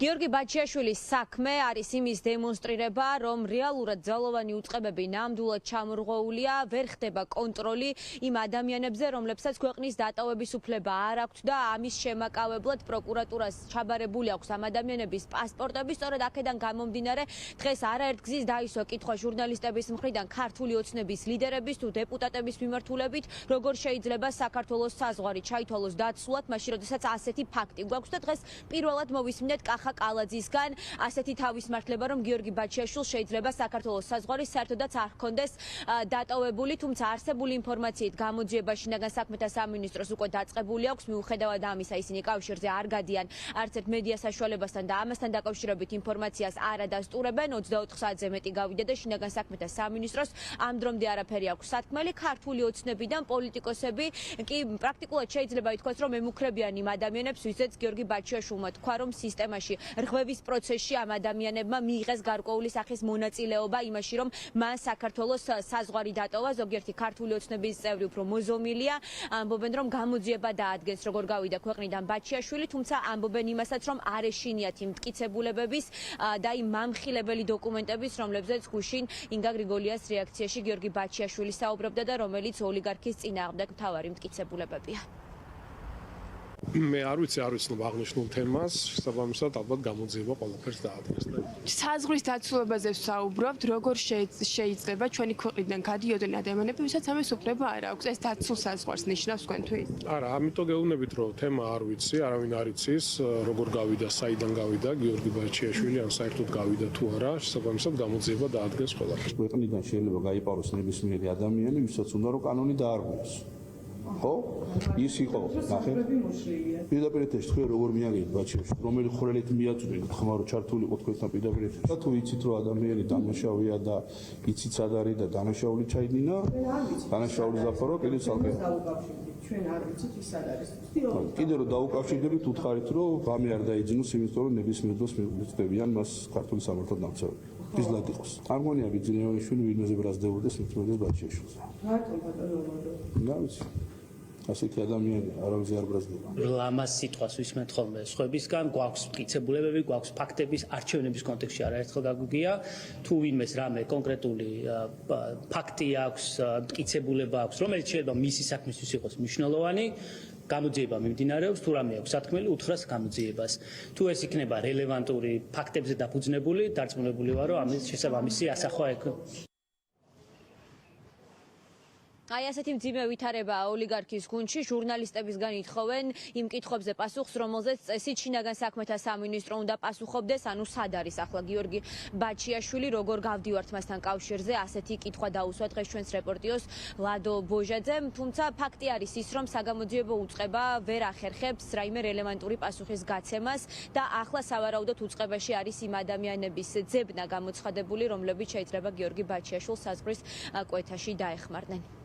გიორგი ბაჩიაშვილის საქმე არის იმის დემონსტრირება, რომ რეალურად ძალოვანი უწყებები ნამდვილად ჩამორღვეულია, ვერ ხდება კონტროლი იმ ადამიანებზე, რომლებსაც ქვეყნის დატოვების უფლება არ აქვთ და ამის შემაკავებლად პროკურატურას ჩაბარებული აქვს ამ ადამიანების პასპორტები. სწორედ აქედან გამომდინარე, დღეს არაერთგზის დაისვა კითხვა ჟურნალისტების მხრიდან ქართული ოცნების ლიდერების თუ დეპუტატების მიმართულებით, როგორ შეიძლება საქართველოს საზღვარი ჩაითვალოს დაცულად, მაშინ როდესაც ასეთი ფაქტი გვაქვს და დღეს პირველად მოვისმინეთ კახა კალაძისგან ასეთი თავისმართლება, რომ გიორგი ბაჩიაშვილს შეიძლება საქართველოს საზღვარი საერთოდაც არ ჰქონდეს დატოვებული, თუმცა არსებული ინფორმაციით გამოძიება შინაგან საქმეთა სამინისტროს უკვე დაწყებული აქვს, მიუხედავად ამისა ისინი კავშირზე არ გადიან არც ერთ მედია საშუალებასთან და ამასთან დაკავშირებით ინფორმაციას არ ადასტურებენ. 24 საათზე მეტი გავიდა და შინაგან საქმეთა სამინისტროს ამ დრომდე არაფერი აქვს სათქმელი. ქართული ოცნებიდან პოლიტიკოსები კი პრაქტიკულად შეიძლება ითქვას, რომ ემუქრებიან იმ ადამიანებს, ვისაც გიორგი ბაჩიაშვილმა თქვა, რომ სისტემაში რღვევის პროცესში ამ ადამიანებმა მიიღეს გარკვეული სახის მონაწილეობა იმაში, რომ მან საქართველოს საზღვარი დატოვა. ზოგიერთი ქართული ოცნების წევრი უფრო მოზომილია, ამბობენ, რომ გამოძიება დაადგენს, როგორ გავიდა ქვეყნიდან ბაჩიაშვილი, თუმცა ამბობენ იმასაც, რომ არ ეშინიათ იმ მტკიცებულებების და იმ მამხილებელი დოკუმენტების, რომლებზეც გუშინ ინგა გრიგოლიას რეაქციაში გიორგი ბაჩიაშვილი საუბრობდა და რომელიც ოლიგარქის წინააღმდეგ მთავარი მტკიცებულებებია. მე არ ვიცნობ აღნიშნულ თემას, შესაბამისად ალბათ გამოძიება ყველაფერს დაადგენს. საზღვრის დაცულებაზე ვსაუბრობთ, როგორ შეიძლება ჩვენი ქვეყნიდან გადიოდნენ ადამიანები, ვისაც ამის უფლება არ აქვს. ეს დაცულ საზღვარს ნიშნავს თქვენთვის? არა, ამიტომ გეუბნებით, რომ თემა არ ვიცი, არავინ არ იცის, როგორ გავიდა, საიდან გავიდა გიორგი ბაჩიაშვილი, ან საერთოდ გავიდა თუ არა, შესაბამისად გამოძიება დაადგენს ყველაფერს. ქვეყნიდან შეიძლება გაიპაროს ნებისმიერი ადამიანი, ვისაც უნდა რომ კანონი დაარღვევოს. ხო? ის იყო, ნახე. პირდაპირ ეთერში თქვენ როგორ მიაგეთ ბაჩიაშვილი, რომელი ხვრელით მიაწვდით, ხმარო ჩართული იყო თქვენთან პირდაპირ ეთერში. და თუ იცით რომ ადამიანი დანაშაულია და იცით სად არის და დანაშაული ჩაიდინა, დანაშაული ზაფხურო კიდე ცალკე. ჩვენ არ ვიცით ის არ არის. კიდე რომ დაუკავშირდებით, უთხარით რომ ღამე არ დაიძინოს, იმიტომ რომ ნებისმიერ დროს მიგვიწევიან მას ქართული სამართალ დამცავები. გიზლად იყოს. წარმონია ბიძინეოიშვილი ვინმეზე ბრაზდებოდეს მithmedes ბაჩიაშვილს. რატომ ბატონო მომდო? რა ვიცი. ასეთი ადამიანი არავის არ ბრაზდება. ლამაზ სიტყვას ვისმენთ ხოლმე სხვებისგან, გვაქვს მტკიცებულებები, გვაქვს ფაქტების არჩევნების კონტექსტში არაერთხელ გაგვიგია, თუ ვინმეს რამე კონკრეტული ფაქტი აქვს, მტკიცებულება აქვს, რომელიც შეიძლება მისი საქმისთვის იყოს მნიშვნელოვანი, გამოძიება მიმდინარეობს, თუ რამე აქვს სათქმელი, უთხრას გამოძიებას. თუ ეს იქნება რელევანტური ფაქტებზე დაფუძნებული, დარწმუნებული ვარ, რომ ამის შესაბამისი ასახვა აი ასეთი მძიმე ვითარებაა ოლიგარქის გუნდში, ჟურნალისტებისგან ითხოვენ იმ კითხვებზე პასუხს, რომელზეც წესით შინაგან საქმეთა სამინისტრო უნდა პასუხობდეს, ანუ სად არის ახლა გიორგი ბაჩიაშვილი, როგორ გავდივართ მასთან კავშირზე, ასეთი კითხვა დაუსვა დღეს ჩვენს რეპორტიოს ლადო ბოჟაძემ, თუმცა ფაქტი არის ის, რომ საგამოძიებო უწყება ვერ ახერხებს რაიმე რელევანტური პასუხის გაცემას და ახლა სავარაუდოდ უწყებაში არის იმ ადამიანების ძებნა გამოცხადებული, რომლებიც შეიძლება გიორგი ბაჩიაშვილს საზღვრის კვეთაში დაეხმარნენ.